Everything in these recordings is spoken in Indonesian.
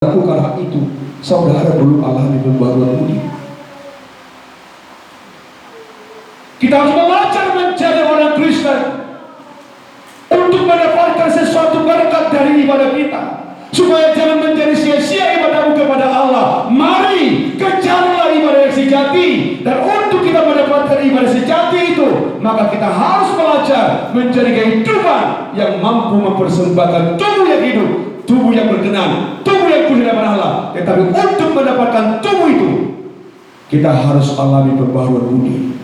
lakukan hal itu, saudara belum alami pembaruan budi. Kita harus belajar menjadi orang Kristen untuk mendapatkan sesuatu berkat dari ibadah kita, supaya jangan menjadi sia-sia ibadahmu kepada Allah. Mari kejarlah ibadah yang sejati, dan untuk kita mendapatkan ibadah sejati itu, maka kita harus belajar menjadi kehidupan yang mampu mempersembahkan tubuh yang hidup, tubuh yang berkenan, tubuh yang kudus di hadapan Allah. Tetapi untuk mendapatkan tubuh itu, kita harus alami pembaruan budi.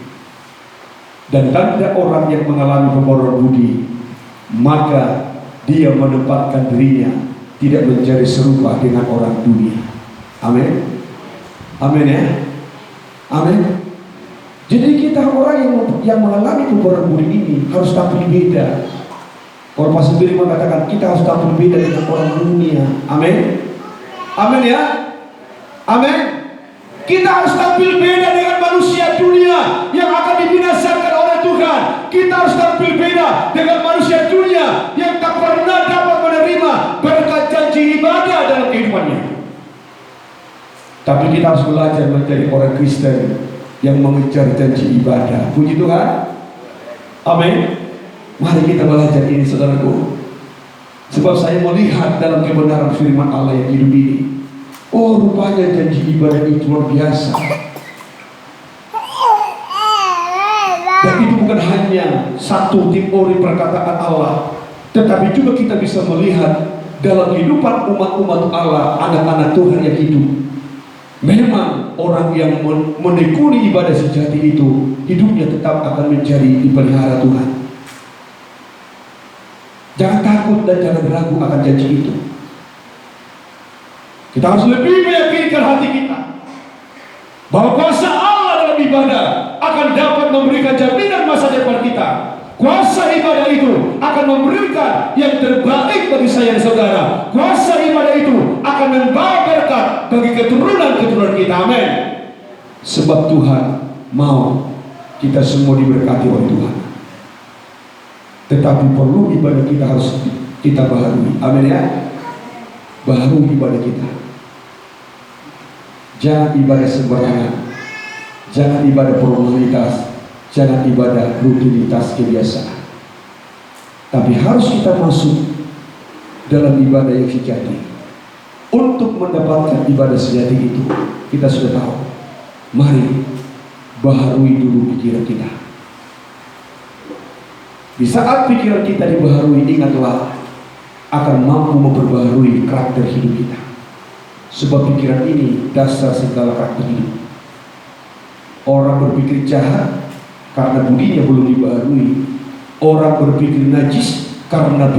Dan tanda orang yang mengalami pembaruan budi, maka dia menempatkan dirinya tidak menjadi serupa dengan orang dunia. Amin. Amin ya. Amin. Jadi kita orang yang mengalami pembaruan budi ini harus tampil beda. Kalau Pak sendiri mengatakan kita harus tampil beda dengan orang dunia. Amin. Amin ya. Amin. Kita harus tampil beda dengan manusia dunia yang akan dibinasakan oleh Tuhan. Kita harus tampil beda dengan manusia dunia yang tak pernah dapat menerima berkat janji ibadah dalam kehidupannya. Tapi kita harus belajar menjadi orang Kristen yang mengejar janji ibadah. Puji Tuhan. Amin. Mari kita belajar ini, saudaraku. Sebab saya melihat dalam kebenaran firman Allah yang hidup ini, oh, rupanya janji ibadah itu luar biasa. Dan itu bukan hanya satu teori perkataan Allah, tetapi juga kita bisa melihat dalam kehidupan umat-umat Allah, anak-anak Tuhan yang hidup. Memang orang yang menekuni ibadah sejati itu, hidupnya tetap akan menjadi dipelihara Tuhan. Jangan takut dan jangan ragu akan janji itu. Kita harus lebih meyakinkan hati kita bahwa kuasa Allah dalam ibadah akan dapat memberikan jaminan masa depan kita. Kuasa ibadah itu akan memberikan yang terbaik bagi saya dan saudara. Kuasa ibadah itu akan membawa berkat bagi keturunan-keturunan kita. Amin. Sebab Tuhan mau kita semua diberkati oleh Tuhan. Tetapi perlu ibadah kita harus kita baharui. Amin ya. Baharui ibadah kita. Jangan ibadah sembarangan, jangan ibadah formalitas, jangan ibadah rutinitas kebiasaan. Tapi harus kita masuk dalam ibadah yang sejati. Untuk mendapatkan ibadah sejati itu, kita sudah tahu. Mari baharui dulu pikiran kita. Di saat pikiran kita dibaharui, ingatlah akan mampu memperbaharui karakter hidup kita. Sebab pikiran ini dasar segala karakter hidup. Orang berpikir jahat karena budinya belum dibaharui. Orang berpikir najis karena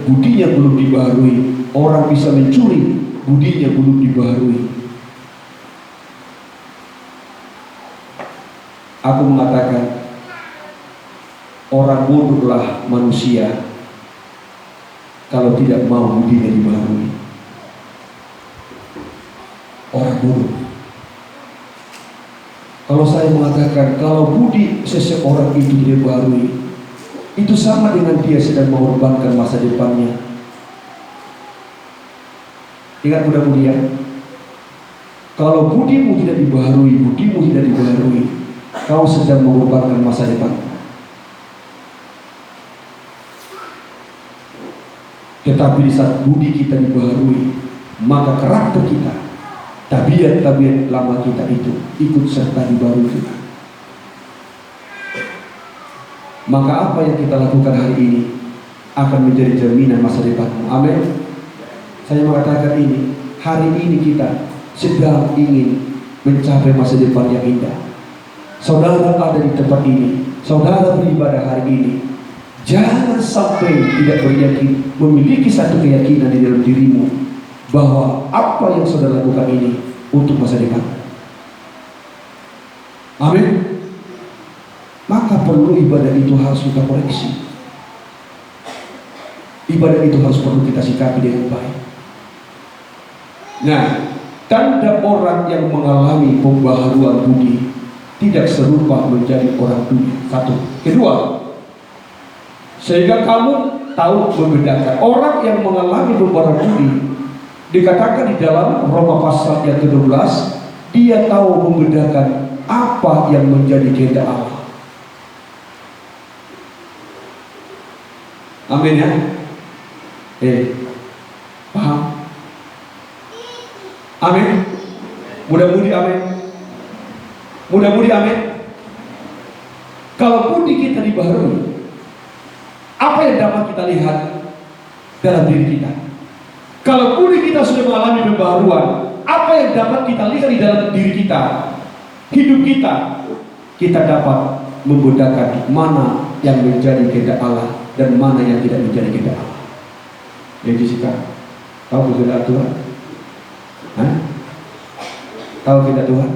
budinya belum dibaharui. Orang bisa mencuri, budinya belum dibaharui. Aku mengatakan, orang bodohlah manusia kalau tidak mau budinya dibaharui. Orang bodoh. Kalau saya mengatakan kalau budi seseorang itu dibaharui, itu sama dengan dia sedang mengorbankan masa depannya. Ingat mudah-mudahan, kalau budimu tidak dibaharui, kau sedang mengorbankan masa depan. Tetapi di saat budi kita dibaharui, maka karakter kita, tabiat-tabiat lama kita itu ikut serta dibaharui juga. Maka apa yang kita lakukan hari ini akan menjadi jaminan masa depanmu. Amin. Saya mengatakan ini, hari ini kita sedang ingin mencapai masa depan yang indah. Saudara ada di tempat ini, saudara beribadah hari ini, jangan sampai tidak memiliki satu keyakinan di dalam dirimu bahwa apa yang saudara lakukan ini untuk masa depan. Amin. Maka perlu ibadah itu harus kita koreksi. Ibadah itu harus perlu kita sikapi dengan baik. Nah, tanda orang yang mengalami pembaharuan budi tidak serupa menjadi orang dunia. Satu. Kedua, sehingga kamu tahu membedakan orang yang mengalami pembaharuan budi Dikatakan di dalam Roma pasal yang ke-12, dia tahu membedakan apa yang menjadi kehendak Allah. Amin ya. Paham? Amin. Mudah-mudi amin. Mudah-mudi amin. Kalau budi kita dibaharui, apa yang dapat kita lihat dalam diri kita? Kalau budi kita sudah mengalami pembaharuan, apa yang dapat kita lihat di dalam diri kita? Hidup kita dapat membedakan mana yang menjadi kehendak Allah dan mana yang tidak menjadi kehendak Allah. Ya Jessica, tahu kehendak Tuhan? Hah? Tahu kehendak Tuhan?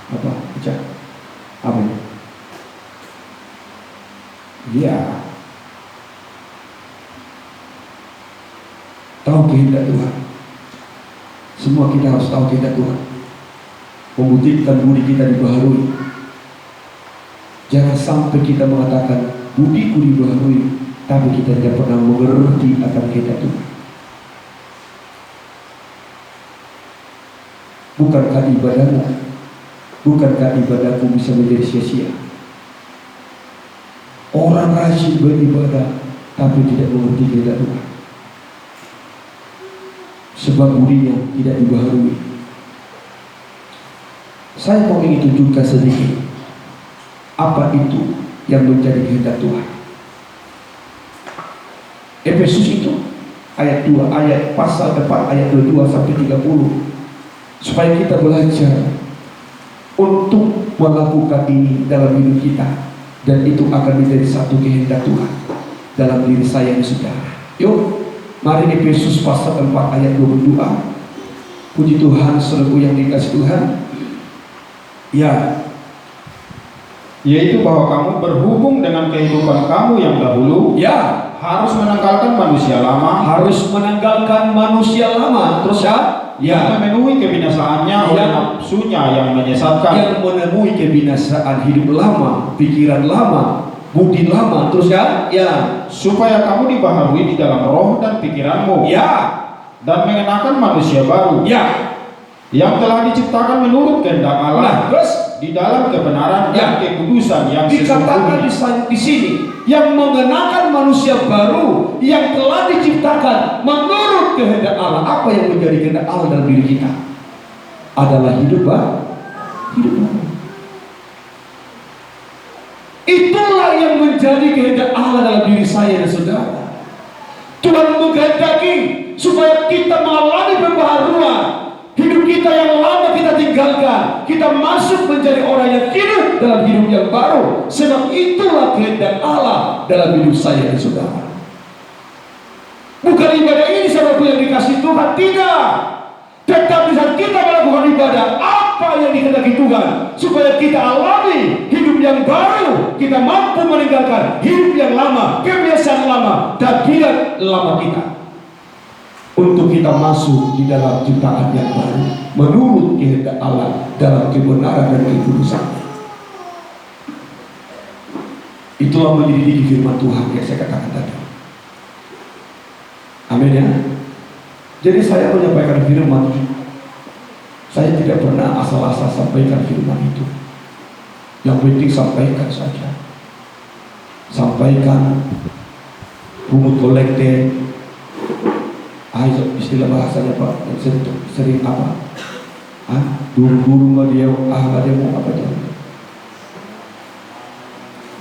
Apa? Baca. Apa ini? Dia tahu kehendak Tuhan. Semua kita harus tahu kehendak Tuhan. Membuktikan budi kita dibaharui. Jangan sampai kita mengatakan budiku dibaharui, tapi kita tidak pernah mengerti akan kehendak Tuhan. Bukankah ibadahku bisa menjadi sia-sia? Orang rajin beribadah tapi tidak mengerti kehendak Tuhan, sebab budinya tidak dibaharui. Saya mau ingin tunjukkan sedikit apa itu yang menjadi kehendak Tuhan. Efesus itu ayat 2, ayat pasal 4 ayat 22 sampai 30, supaya kita belajar untuk melakukan ini dalam hidup kita, dan itu akan menjadi satu kehendak Tuhan dalam diri saya dan saudara. Yuk, mari Efesus pasal 4 ayat 22. Puji Tuhan, saudaraku yang dikasihi Tuhan. Ya, yaitu bahwa kamu berhubung dengan kehidupan kamu yang dahulu, ya, harus menanggalkan manusia lama, terus ya, yang memenuhi kebinasaannya oleh nafsunya yang menyesatkan, yang menemui kebinasaan hidup lama, pikiran lama, budi lama, terus ya, supaya kamu dibaharui di dalam roh dan pikiranmu, dan mengenakan manusia baru, yang telah diciptakan menurut kehendak Allah, terus di dalam kebenaran dan kekudusan yang dikatakan sesungguhnya. di sini, yang mengenakan manusia baru yang telah diciptakan menurut kehendak Allah. Apa yang menjadi kehendak Allah dalam diri kita? Adalah hidup baru. Itulah yang menjadi kehendak Allah dalam diri saya dan saudara. Tuhan menghendaki supaya kita mengalami pembaharuan. Hidup kita yang lama kita tinggalkan, kita masuk menjadi orang yang hidup dalam hidup yang baru. Sebab itulah kehendak Allah dalam hidup saya dan saudara. Bukan ibadah ini saudaraku yang dikasih Tuhan, tidak. Tetapi saat kita melakukan ibadah, apa yang dikehendaki Tuhan, supaya kita alami hidup yang baru, kita mampu meninggalkan hidup yang lama, kebiasaan lama, tabiat lama kita, untuk kita masuk di dalam ciptaan yang baru menurut kehendak Allah dalam kebenaran dan kekudusan. Itulah menyelidiki firman Tuhan yang saya katakan tadi. Amin ya. Jadi saya menyampaikan firman, saya tidak pernah asal-asal sampaikan firman itu. Yang penting sampaikan saja. Sampaikan pungut kolekte, istilah bahasanya Pak, sering apa? Duru-duru mah dia, mau apa dia?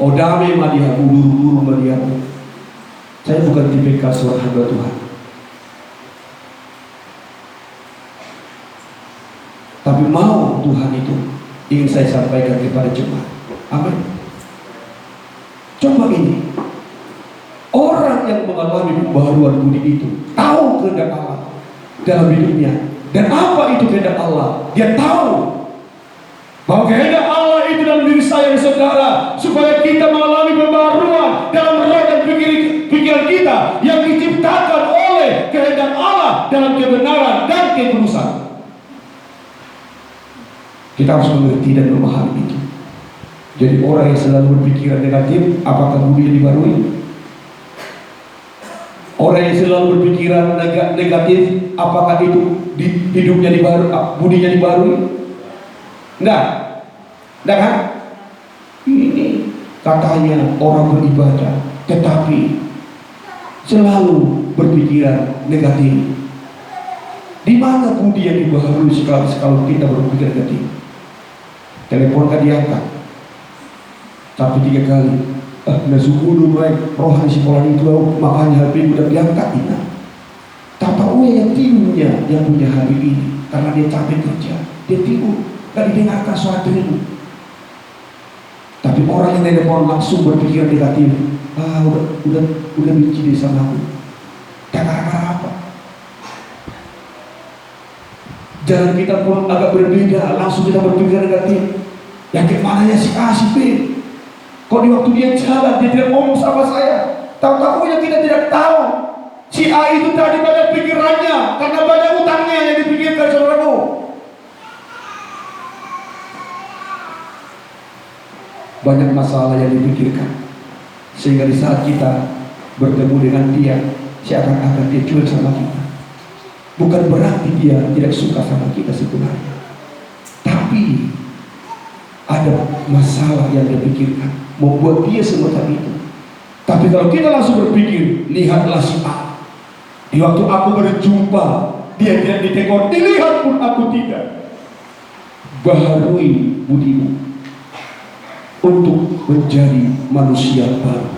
Odame mah dia, duru-duru mah dia. Saya bukan tipikal seorang hamba Tuhan. Tapi mau Tuhan itu ingin saya sampaikan kepada jemaat. Amin. Coba ini, orang yang mengalami pembaharuan budi itu tahu kehendak Allah dalam hidupnya. Dan apa itu kehendak Allah? Dia tahu bahwa kehendak Allah itu dalam diri saya dan saudara, supaya kita mengalami pembaharuan dalam roh dan pikiran kita yang diciptakan oleh kehendak Allah dalam kebenaran dan kekudusan. Kita harus mengerti dan memahami itu. Jadi orang yang selalu berpikiran negatif, apakah budi dibarui? Orang yang selalu berpikiran negatif, apakah itu hidupnya dibaru, budinya dibarui? Enggak kan? Ini katanya orang beribadah, tetapi selalu berpikiran negatif. Di mana budi yang dibaharui kalau kita berpikir negatif? Telepon kan diangkat, tapi 3 kali. Nasuku dulu rohani sekolah itu, makanya HP udah diangkat ini. Tak tahu yang timnya yang punya hari ini, karena dia capek kerja, dia tidur, gak didengarkan suatu ini. Tapi orang yang telepon langsung berpikir negatif. Udah benci dia sama aku. Gara-gara apa? Jalan kita pun agak berbeda, langsung kita berpikir negatif. Yang gimana ya si A, si B? Kok di waktu dia jalan, dia tidak ngomong sama saya. Tahu-tahu yang kita tidak tahu, si A itu tadi banyak pikirannya, karena banyak utangnya yang dipikirkan, saudaraku. Banyak masalah yang dipikirkan, sehingga di saat kita bertemu dengan dia, seakan-akan dia cuek sama kita. Bukan berarti dia tidak suka sama kita sebenarnya, tapi ada masalah yang dia pikirkan, membuat dia semacam itu. Tapi kalau kita langsung berpikir, lihatlah si A, di waktu aku berjumpa dia tidak ditegur, dilihat pun aku tidak. Baharui budimu untuk menjadi manusia baru,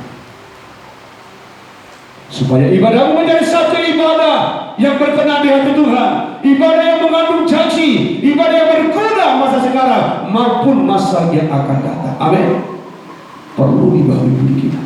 supaya ibadahmu menjadi satu ibadah yang berkenan di hati Tuhan, ibadah yang mengandung janji, ibadah yang berguna masa sekarang maupun masa yang akan datang. Amin. Perlu dibaharui budi kita.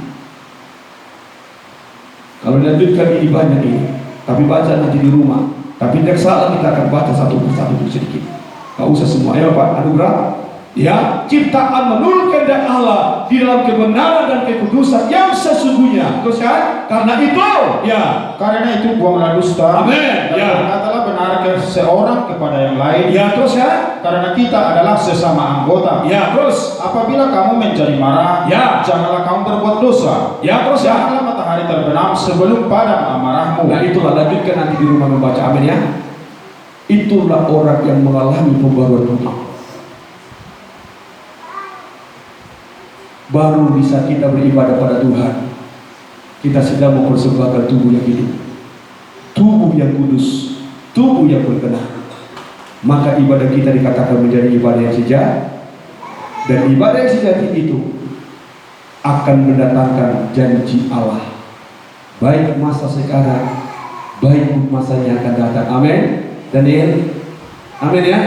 Kalau dilanjutkan ini banyak ini, tapi baca nanti di rumah. Tapi tidak salah kita akan baca satu persatu sedikit. Gak usah semua. Ayo Pak, anugerah. Ya, ciptaan menurut kehendak Allah di dalam kebenaran dan kekudusan yang sesungguhnya. Terus kan? Karena itu buanglah dusta. Amin. Dan berkatalah benar seorang kepada yang lain. Ya, terus kan? Karena kita adalah sesama anggota. Ya, terus apabila kamu menjadi marah, ya, janganlah kamu berbuat dosa. Ya, terus janganlah matahari terbenam sebelum padam amarahmu. Nah, itulah, lanjutkan nanti di rumah membaca. Amin ya. Itulah orang yang mengalami pembaruan budi. Baru bisa kita beribadah pada Tuhan. Kita sedang mempersembahkan tubuh yang hidup, tubuh yang kudus, tubuh yang berkenan. Maka ibadah kita dikatakan menjadi ibadah yang sejati. Dan ibadah yang sejati itu akan mendatangkan janji Allah, baik masa sekarang, baik pun masa yang akan datang. Amin. Daniel, amin ya.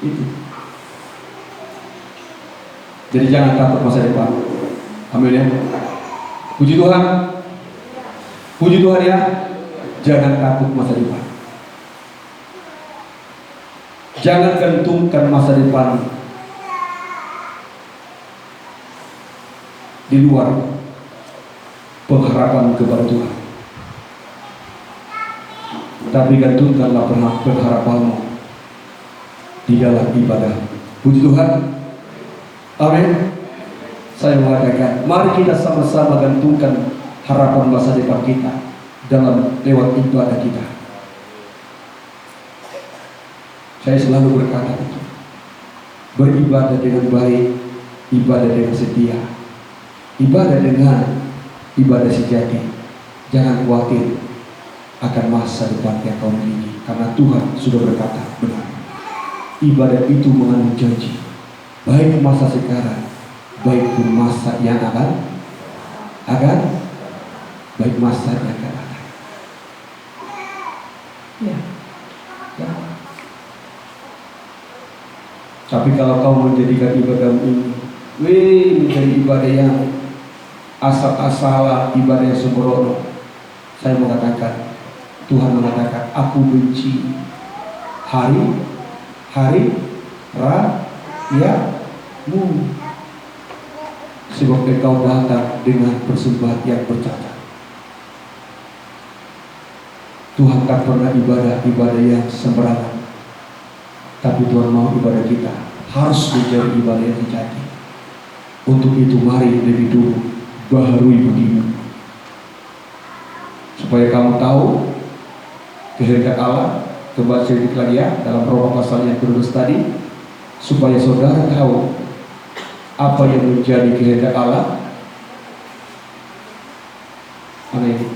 Itu. Jadi jangan takut masa depan. Amin ya. Puji Tuhan. Puji Tuhan ya. Jangan takut masa depan. Jangan gantungkan masa depan di luar pengharapan kepada Tuhan. Tapi gantungkanlah pengharapanmu di dalam ibadah. Puji Tuhan. Amin. Saya mengatakan, mari kita sama-sama gantungkan harapan masa depan kita dalam lewat ibadah kita. Saya selalu berkata itu, beribadah dengan baik, ibadah dengan setia, ibadah dengan ibadah sejati. Jangan khawatir akan masa depan yang kau miliki, karena Tuhan sudah berkata benar. Ibadah itu mengandung janji, baik masa sekarang, baik pun masa yang akan baik masa yang akan datang. Ya. Tapi kalau kau menjadikan ibadah ini, menjadi ibadah yang asal-asalan, ibadah yang sembrono, saya mengatakan, Tuhan mengatakan, aku benci hari rayamu, sebab engkau datang dengan persembahan yang bercacat. Tuhan tak pernah ibadah yang sembarangan, tapi Tuhan mau ibadah kita harus menjadi ibadah yang sejati. Untuk itu mari lebih dulu baharui budimu, supaya kamu tahu kehendak Allah. Coba sedikit lagi ya dalam Roma pasal yang ke-12 tadi, supaya saudara tahu apa yang menjadi kehendak Allah. Mana ini?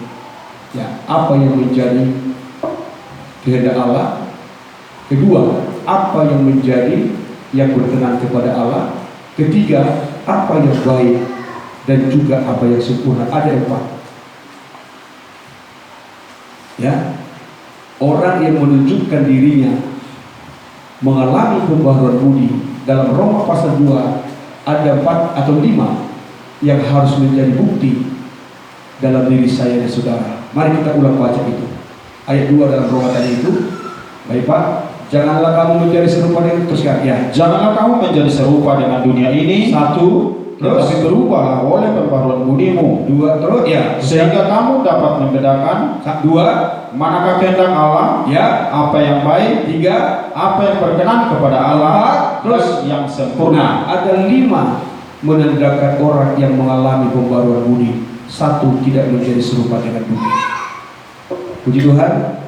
Ya, apa yang menjadi kehendak Allah. Kedua, apa yang menjadi yang berkenan kepada Allah. Ketiga, apa yang baik dan juga apa yang sempurna. Ada 4. Ya, orang yang menunjukkan dirinya mengalami pembaharuan budi dalam Roma pasal 2 ada 4 atau 5 yang harus menjadi bukti dalam diri saya dan saudara. Mari kita ulang baca itu. Ayat 2 dalam Roma tadi itu. Baik Pak, janganlah kamu menjadi serupa dengan, teruskan ya. Janganlah kamu menjadi serupa dengan dunia ini. 1, terus Tetapi berubahlah oleh pembaharuan budimu. 2, terus ya. Sehingga kamu dapat membedakan 2, manakah kehendak Allah, ya. apa yang baik, 3, apa yang berkenan kepada Allah, terus yang sempurna. ada 5 menandakan orang yang mengalami pembaruan budi. 1, tidak menjadi serupa dengan dunia. Puji Tuhan.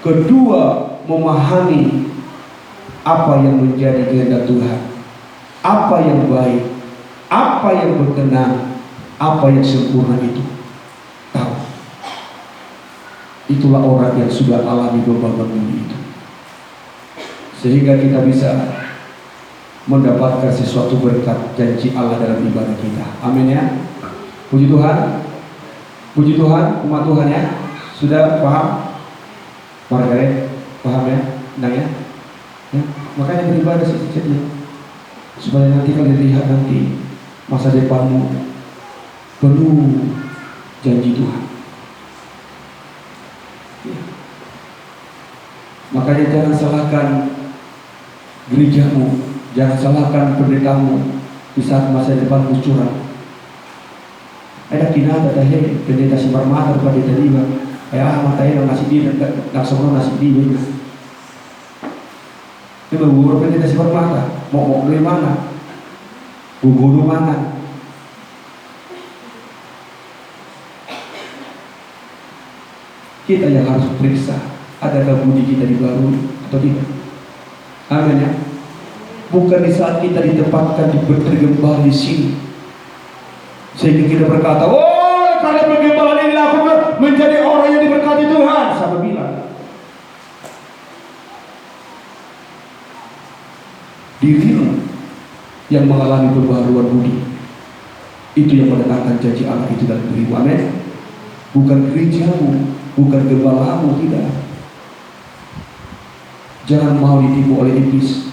Kedua, memahami apa yang menjadi kehendak Tuhan, apa yang baik, apa yang berkenan, apa yang sempurna itu tahu. Itulah orang yang sudah alami pembaruan budi itu, sehingga kita bisa mendapatkan sesuatu berkat janji Allah dalam ibadah kita. Amin ya. Puji Tuhan. Puji Tuhan, umat Tuhan ya. Sudah paham? Margaret, paham ya? Enggak ya? Ya, makanya beribadah sedikit-sedikit, supaya nanti kalian lihat nanti masa depanmu penuh janji Tuhan. Ya. Makanya jangan salahkan gerejamu, jangan salahkan pendetamu di saat masa depanmu curang. Ada kinata tahe pendeta si Marmata pendeta Diba. Matanya nasi dia nak semua nasi dia. Ini berguru pendeta si Marmata. Mau dari mana? Guru mana? Kita yang harus periksa, adakah budi kita dibarui atau tidak. Amin ya. Bukan di saat kita ditempatkan bergembala di sini, sehingga kita berkata, oh karena pergembalaan ini aku menjadi orang yang diberkati Tuhan. Sama bilang, dirimu yang mengalami pembaharuan budi, itu yang mendatangkan janji Allah itu dalam dirimu. Amin. Bukan gerejamu, bukan gembalamu, tidak. Jangan mau ditipu oleh iblis.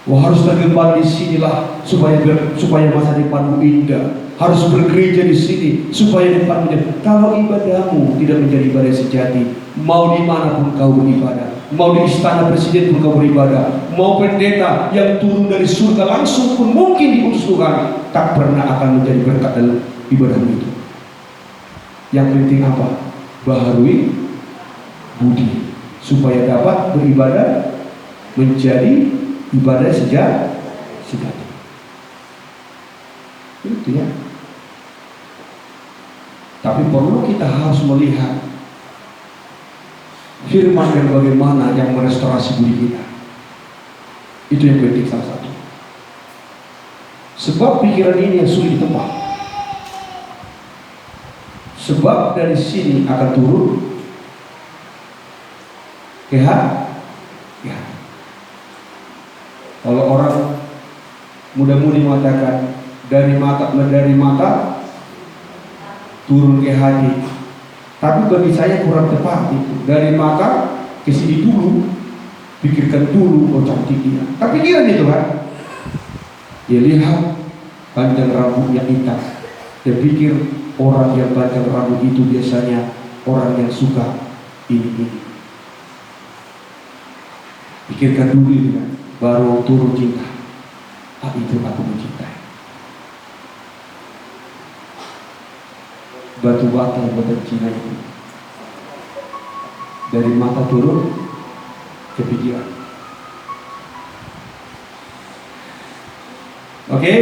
Wah, harus tergembala di sinilah supaya masa depanmu indah. Harus bergereja di sini supaya depanmu indah. Kalau ibadahmu tidak menjadi ibadah sejati, mau di mana pun kau beribadah, mau di istana presiden pun kau beribadah, mau pendeta yang turun dari surga langsung pun mungkin diutus Tuhan, tak pernah akan menjadi berkat dalam ibadahmu itu. Yang penting apa? Baharui budi, supaya dapat beribadah menjadi ibadah sejati. Itu ya. Tapi perlu kita harus melihat firman yang bagaimana yang merestorasi budi kita. Itu yang penting salah satu. Sebab pikiran ini yang sulit ditebak. Sebab dari sini akan turun ke hati. Kalau orang muda-mudi mengatakan dari mata turun ke hati, tapi bagi saya kurang tepat itu. Dari mata ke sini dulu, pikirkan dulu, oh cantik dia. Tapi pikiran itu kan, dia lihat panjang rambutnya hitam, dia pikir orang yang panjang rambut itu biasanya orang yang suka ini. Pikirkan dulu itu kan, baru turun cinta. Itu aku mencintai. Batu bata buatan Cina itu dari mata turun ke pikiran. Oke?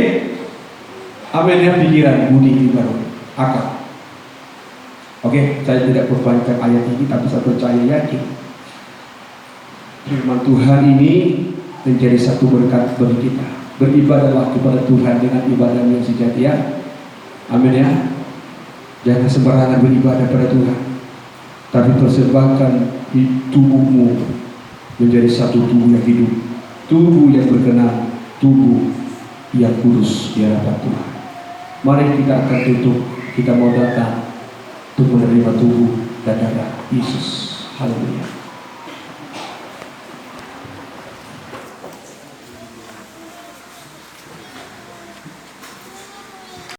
Amin ya, pikiran, budi ini baru akal. Oke, saya tidak perpanjang ayat ini, tapi saya percaya yakin firman Tuhan ini menjadi satu berkat bagi kita. Beribadahlah kepada Tuhan dengan ibadah yang sejati ya. Amin ya. Jangan sembarangan beribadah pada Tuhan, tapi persembahkan tubuhmu menjadi satu tubuh yang hidup, tubuh yang berkenan, tubuh yang kudus di hadapan Tuhan. Mari kita akan tutup, kita mau datang untuk menerima tubuh dan darah Yesus. Haleluya.